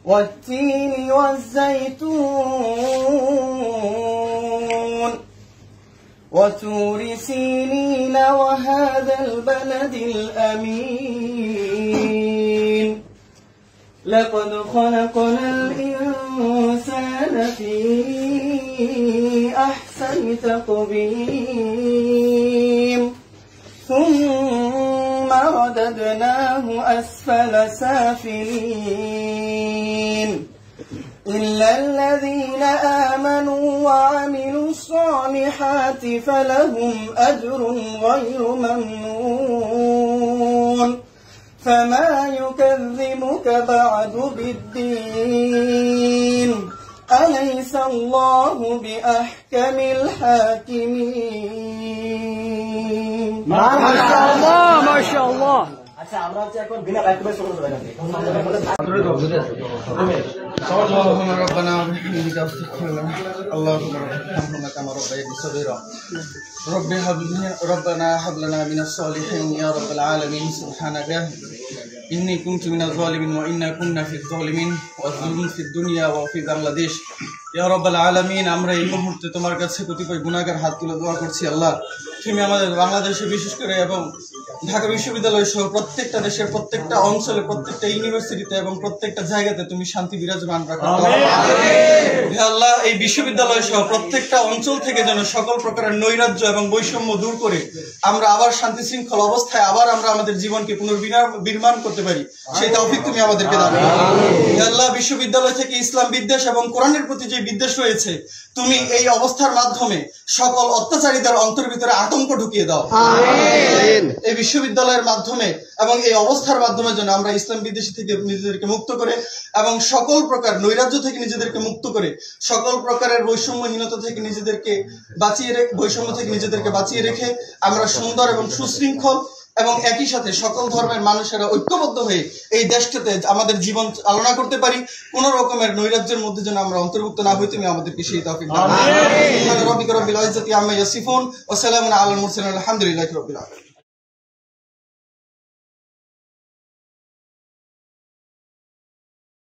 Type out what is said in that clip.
والتين والزيتون وطور سينين وهذا البلد الأمين لقد خلقنا الإنسان في أحسن تقويم ثم رددناه أسفل سافلين إلا الذين آمنوا وعملوا الصالحات فلهم أجر غير ممنون فما يكذبك بعد بالدين أليس الله بأحكم الحاكمين ما شاء الله ما شاء الله আচ্ছা আমরা এখন বিনা বাইরে শুরু করে দেব اللهم ربنا وبحمدك استغفر لنا اللهم ارحمنا كما ربيتنا صغيرا ربنا هب لنا من الصالحين يا رب العالمين سبحانك إني كنت من الظالمين وإنا كنا في الظالمين والظلم في الدنيا وفي বাংলাদেশ ইয়া রাব্বাল আলামিন আমরা এই মুহূর্তে তোমার কাছে কতিপয় গুনাহগার হাত তুলে দোয়া করছি আল্লাহ তুমি আমাদের বাংলাদেশে বিশেষ করে এবং ঢাকা বিশ্ববিদ্যালয় সহ প্রত্যেকটা দেশের প্রত্যেকটা অঞ্চলে প্রত্যেকটা ইউনিভার্সিটিতে এবং প্রত্যেকটা জায়গাতে তুমি শান্তি বিরাজমান রাখো হে আল্লাহ এই বিশ্ববিদ্যালয় সহ প্রত্যেকটা অঞ্চল থেকে যেন সকল প্রকারের নৈরাজ্য এবং বৈষম্য দূর করে আমরা আবার শান্তি শৃঙ্খল অবস্থায় আবার আমরা আমাদের জীবনকে পুনর্নির্মাণ করতে পারি সেই তৌফিক তুমি আমাদেরকে দাও হে আল্লাহ বিশ্ববিদ্যালয় থেকে ইসলাম বিদ্বেষ এবং কোরআনের প্রতি যে বিদ্বেষ রয়েছে তুমি এই অবস্থার মাধ্যমে সকল অত্যাচারীদের অন্তর ভিতরে আতঙ্ক ঢুকিয়ে দাও এই বিশ্ববিদ্যালয়ের মাধ্যমে এবং এই অবস্থার মাধ্যমে যেন আমরা ইসলাম বিদ্বেষী থেকে নিজেদেরকে মুক্ত করে এবং সকল প্রকার নৈরাজ্য থেকে নিজেদেরকে মুক্ত করে সকল প্রকারের বৈষম্যহীনতা থেকে নিজেদেরকে বাঁচিয়ে রেখে আমরা সুন্দর এবং সুশৃঙ্খল এবং একই সাথে সকল ধর্মের মানুষেরা ঐক্যবদ্ধ হয়ে এই দেশটাতে আমাদের জীবন চালনা করতে পারি কোন রকমের নৈরাজ্যের মধ্যে যেন আমরা অন্তর্ভুক্ত না হই তুমি আমাদেরকে সেই তৌফিক দাও আমিন সুবহান রাব্বিকা রাব্বিল ইজ্জাতি আম্মা ইয়াসিফুন ওয়া সালামুন আলাল মুরসালিন আলহামদুলিল্লাহি রাব্বিল আলামিন।